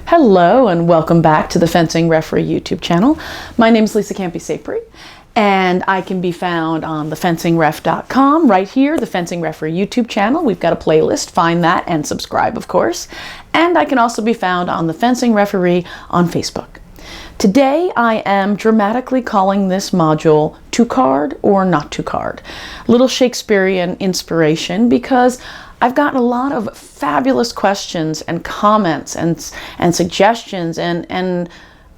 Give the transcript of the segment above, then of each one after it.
Hello and welcome back to the Fencing Referee YouTube channel. My name is Lisa Campi-Sapri and I can be found on thefencingref.com right here, the Fencing Referee YouTube channel. We've got a playlist, find that and subscribe of course. And I can also be found on the Fencing Referee on Facebook. Today I am dramatically calling this module to card or not to card. Little Shakespearean inspiration because I've gotten a lot of fabulous questions and comments and suggestions and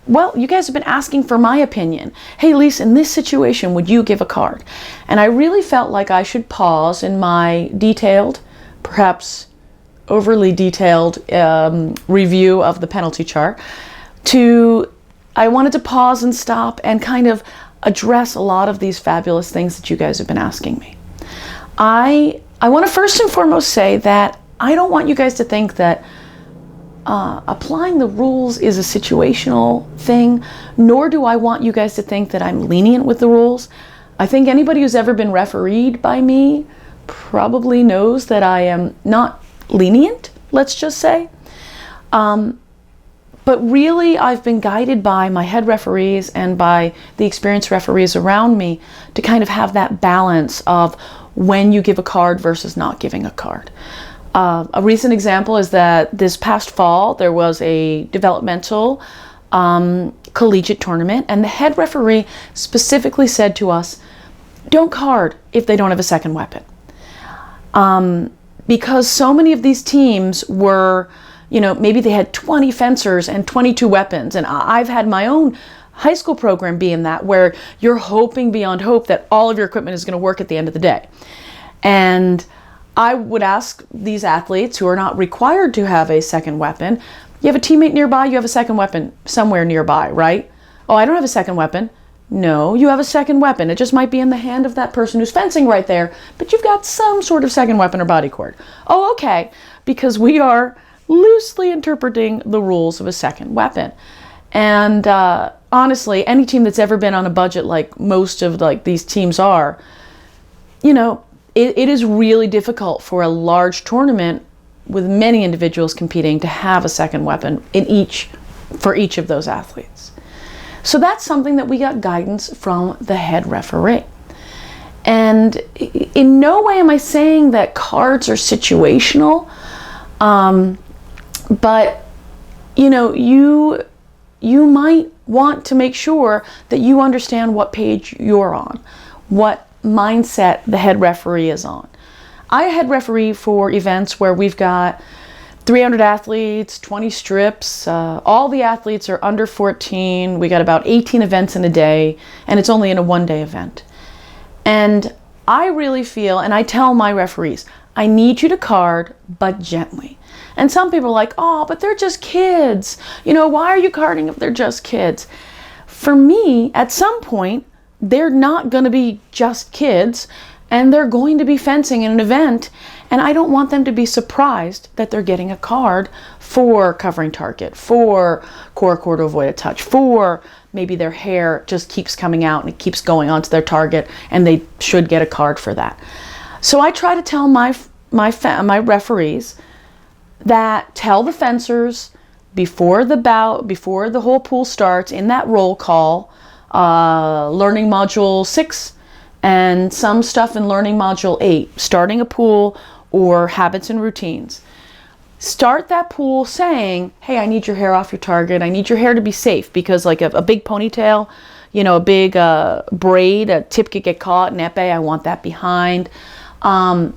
well, you guys have been asking for my opinion. Hey Lisa, in this situation, would you give a card? And I really felt like I should pause in my detailed, perhaps overly detailed review of the penalty chart I wanted to pause and stop and kind of address a lot of these fabulous things that you guys have been asking me. I want to first and foremost say that I don't want you guys to think that applying the rules is a situational thing, nor do I want you guys to think that I'm lenient with the rules. I think anybody who's ever been refereed by me probably knows that I am not lenient, let's just say. But really, I've been guided by my head referees and by the experienced referees around me to kind of have that balance of when you give a card versus not giving a card. A recent example is that this past fall, there was a developmental collegiate tournament, and the head referee specifically said to us, don't card if they don't have a second weapon. Because so many of these teams were, maybe they had 20 fencers and 22 weapons. And I've had my own high school program be in that, where you're hoping beyond hope that all of your equipment is going to work at the end of the day. And I would ask these athletes who are not required to have a second weapon, you have a teammate nearby, you have a second weapon somewhere nearby, right? Oh, I don't have a second weapon. No, you have a second weapon. It just might be in the hand of that person who's fencing right there, but you've got some sort of second weapon or body cord. Oh, okay, because we are loosely interpreting the rules of a second weapon. And honestly, any team that's ever been on a budget like most of these teams are, it is really difficult for a large tournament with many individuals competing to have a second weapon for each of those athletes. So that's something that we got guidance from the head referee. And in no way am I saying that cards are situational, but you might want to make sure that you understand what page you're on, what mindset the head referee is on. I head referee for events where we've got 300 athletes, 20 strips, all the athletes are under 14, we got about 18 events in a day, and it's only in a one-day event. And I really feel, and I tell my referees, I need you to card, but gently. And some people are like, oh, but they're just kids. Why are you carding if they're just kids? For me, at some point, they're not going to be just kids, and they're going to be fencing in an event, and I don't want them to be surprised that they're getting a card for covering target, for core to avoid a touch, for maybe their hair just keeps coming out and it keeps going onto their target, and they should get a card for that. So I try to tell my referees that tell the fencers before the bout, before the whole pool starts, in that roll call, learning module 6 and some stuff in learning module 8, starting a pool or habits and routines. Start that pool saying, hey, I need your hair off your target. I need your hair to be safe, because like a big ponytail, a big braid, a tip could get caught in épée. I want that behind.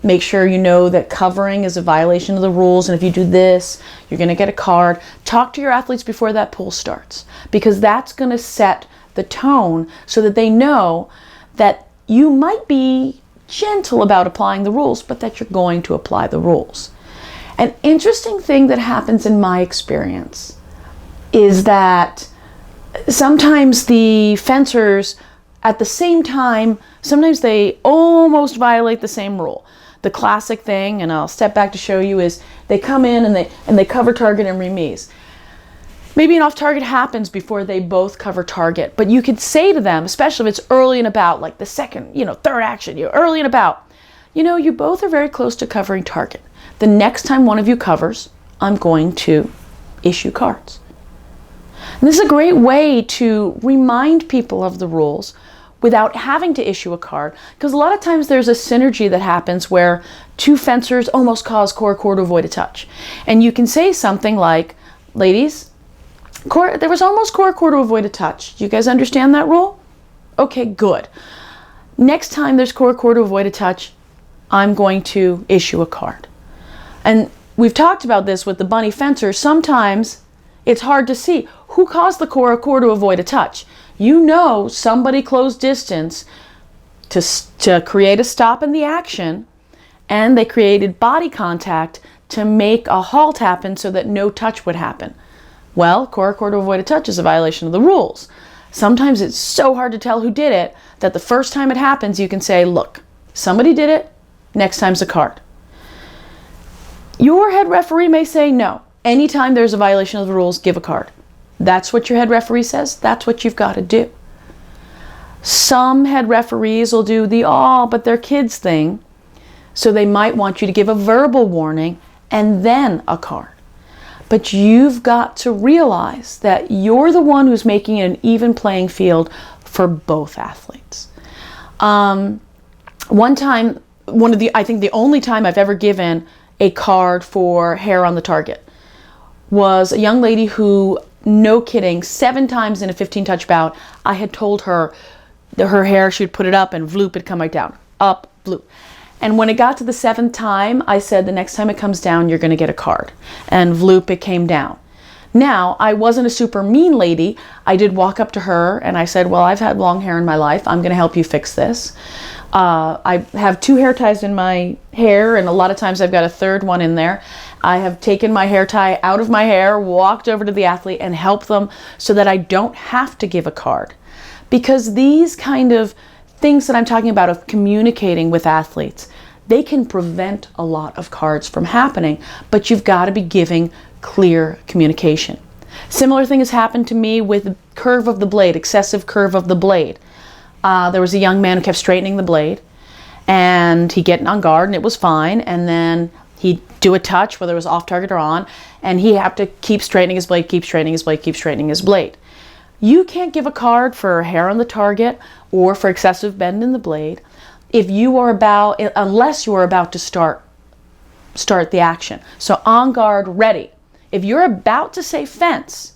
Make sure you know that covering is a violation of the rules, and if you do this, you're going to get a card. Talk to your athletes before that pool starts, because that's going to set the tone so that they know that you might be gentle about applying the rules, but that you're going to apply the rules. An interesting thing that happens in my experience is that sometimes the fencers at the same time, sometimes they almost violate the same rule. The classic thing, and I'll step back to show you, is they come in and they cover target and remise. Maybe an off target happens before they both cover target, but you could say to them, especially if it's early and about, like the second, third action, you're early and about, you both are very close to covering target. The next time one of you covers, I'm going to issue cards. And this is a great way to remind people of the rules without having to issue a card, because a lot of times there's a synergy that happens where two fencers almost cause core to avoid a touch. And you can say something like, ladies, there was almost core to avoid a touch. Do you guys understand that rule? Okay, good. Next time there's core to avoid a touch, I'm going to issue a card. And we've talked about this with the bunny fencer. Sometimes it's hard to see who caused the core to avoid a touch. Somebody closed distance to create a stop in the action, and they created body contact to make a halt happen so that no touch would happen. Well, core to avoid a touch is a violation of the rules. Sometimes it's so hard to tell who did it that the first time it happens, you can say, look, somebody did it, next time's a card. Your head referee may say no. Anytime there's a violation of the rules, give a card. That's what your head referee says. That's what you've got to do. Some head referees will do the but they're kids thing. So they might want you to give a verbal warning and then a card. But you've got to realize that you're the one who's making an even playing field for both athletes. One time, I think the only time I've ever given a card for hair on the target was a young lady who, no kidding, 7 times in a 15 touch bout, I had told her that her hair, she would put it up and vloop, it'd come right down. Up, vloop. And when it got to the 7th time, I said, the next time it comes down, you're going to get a card. And vloop, it came down. Now, I wasn't a super mean lady. I did walk up to her and I said, well, I've had long hair in my life. I'm going to help you fix this. I have 2 hair ties in my hair, and a lot of times I've got a third one in there. I have taken my hair tie out of my hair, walked over to the athlete and helped them so that I don't have to give a card. Because these kind of things that I'm talking about of communicating with athletes, they can prevent a lot of cards from happening, but you've got to be giving clear communication. Similar thing has happened to me with curve of the blade, excessive curve of the blade. There was a young man who kept straightening the blade, and he'd get on guard and it was fine, and then he'd do a touch, whether it was off target or on, and he had to keep straightening his blade, keep straightening his blade, keep straightening his blade. You can't give a card for hair on the target or for excessive bend in the blade unless you are about to start the action. So on guard, ready. If you're about to say fence,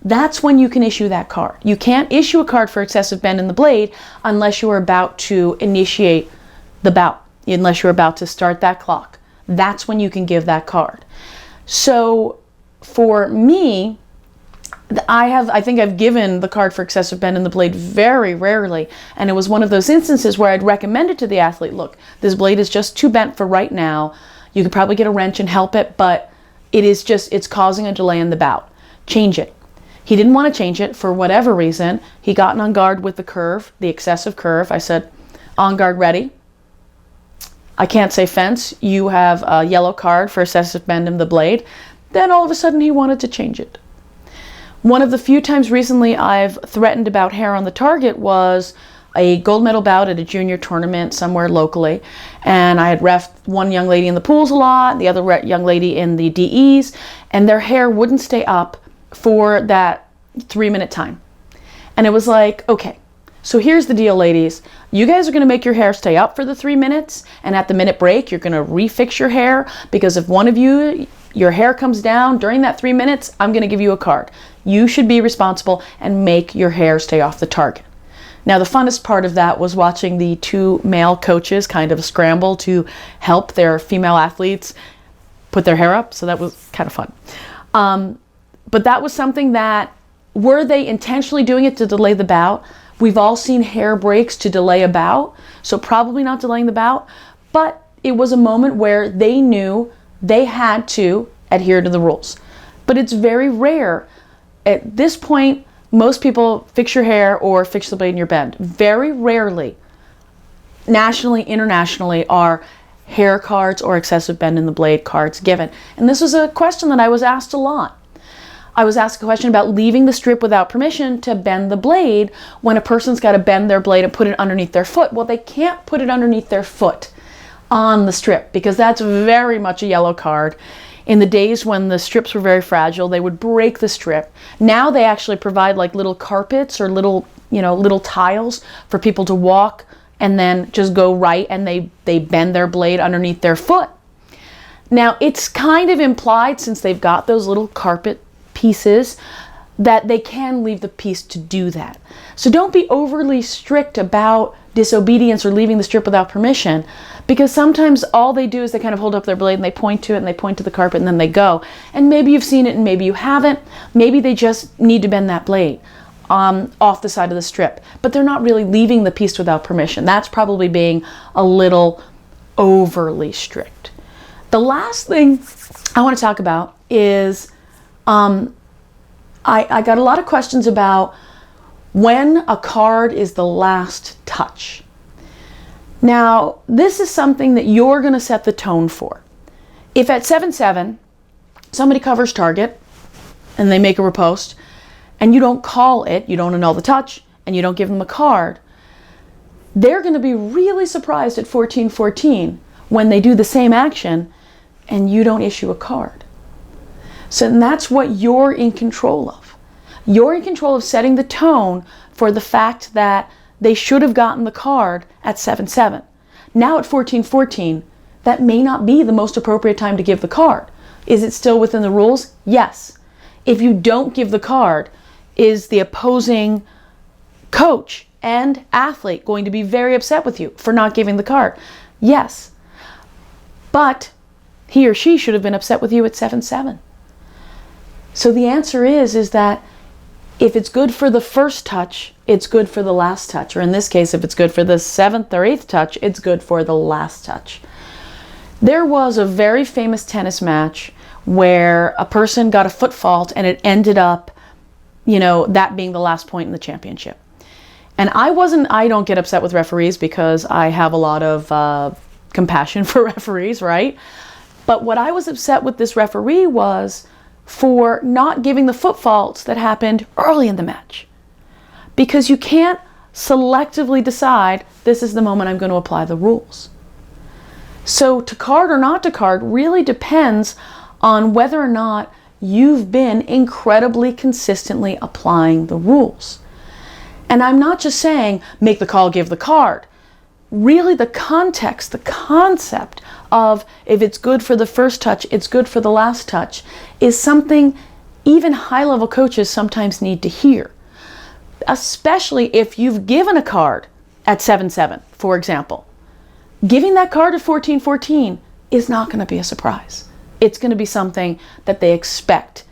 that's when you can issue that card. You can't issue a card for excessive bend in the blade unless you are about to initiate the bout, unless you're about to start that clock. That's when you can give that card. So for me, I think I've given the card for excessive bend in the blade very rarely, and it was one of those instances where I'd recommended to the athlete, look, this blade is just too bent for right now. You could probably get a wrench and help it, but it's causing a delay in the bout. Change it. He didn't want to change it for whatever reason. He got on guard with the curve, the excessive curve. I said, on guard, ready. I can't say fence. You have a yellow card for excessive bend in the blade. Then all of a sudden he wanted to change it. One of the few times recently I've threatened about hair on the target was a gold medal bout at a junior tournament somewhere locally. And I had reffed one young lady in the pools a lot, the other young lady in the DEs, and their hair wouldn't stay up for that 3-minute time. And it was like, okay, so here's the deal, ladies. You guys are going to make your hair stay up for the 3 minutes, and at the minute break, you're going to refix your hair, because if one of you, your hair comes down during that 3 minutes, I'm going to give you a card. You should be responsible and make your hair stay off the target. Now, the funnest part of that was watching the 2 male coaches kind of scramble to help their female athletes put their hair up, so that was kind of fun. But that was something that, were they intentionally doing it to delay the bout? We've all seen hair breaks to delay a bout, so probably not delaying the bout, but it was a moment where they knew they had to adhere to the rules. But it's very rare. At this point, most people fix your hair or fix the blade in your bend. Very rarely, nationally, internationally, are hair cards or excessive bend in the blade cards given. And this was a question that I was asked a lot. I was asked a question about leaving the strip without permission to bend the blade when a person's got to bend their blade and put it underneath their foot. Well, they can't put it underneath their foot on the strip because that's very much a yellow card. In the days when the strips were very fragile, they would break the strip. Now they actually provide like little carpets or little tiles for people to walk and then just go right, and they bend their blade underneath their foot. Now it's kind of implied, since they've got those little carpet pieces, that they can leave the piece to do that. So don't be overly strict about disobedience or leaving the strip without permission, because sometimes all they do is they kind of hold up their blade and they point to it and they point to the carpet and then they go. And maybe you've seen it and maybe you haven't. Maybe they just need to bend that blade off the side of the strip, but they're not really leaving the piece without permission. That's probably being a little overly strict. The last thing I want to talk about is I got a lot of questions about when a card is the last touch. Now, this is something that you're going to set the tone for. If at 7-7 somebody covers target and they make a riposte and you don't call it, you don't annul the touch, and you don't give them a card, they're going to be really surprised at 14-14 when they do the same action and you don't issue a card. So that's what you're in control of. You're in control of setting the tone for the fact that they should have gotten the card at 7-7. Now at 14-14, that may not be the most appropriate time to give the card. Is it still within the rules? Yes. If you don't give the card, is the opposing coach and athlete going to be very upset with you for not giving the card? Yes. But he or she should have been upset with you at 7-7. So the answer is that if it's good for the first touch, it's good for the last touch. Or in this case, if it's good for the 7th or 8th touch, it's good for the last touch. There was a very famous tennis match where a person got a foot fault and it ended up, that being the last point in the championship. And I don't get upset with referees because I have a lot of compassion for referees, right? But what I was upset with this referee was for not giving the foot faults that happened early in the match. Because you can't selectively decide, this is the moment I'm going to apply the rules. So to card or not to card really depends on whether or not you've been incredibly consistently applying the rules. And I'm not just saying, make the call, give the card. Really the context, the concept of if it's good for the first touch, it's good for the last touch, is something even high-level coaches sometimes need to hear. Especially if you've given a card at 7-7, for example. Giving that card at 14-14 is not going to be a surprise. It's going to be something that they expect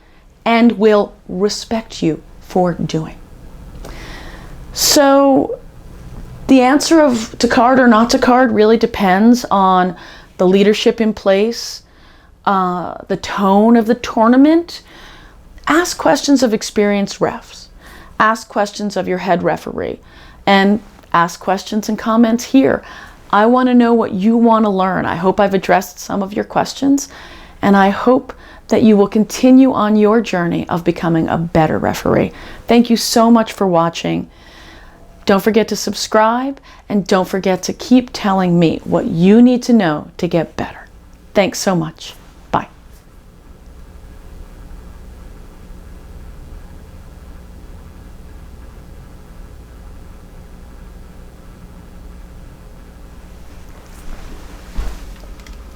and will respect you for doing. So the answer of to card or not to card really depends on the leadership in place, the tone of the tournament. Ask questions of experienced refs. Ask questions of your head referee. And ask questions and comments here. I want to know what you want to learn. I hope I've addressed some of your questions, and I hope that you will continue on your journey of becoming a better referee. Thank you so much for watching. Don't forget to subscribe, and don't forget to keep telling me what you need to know to get better. Thanks so much.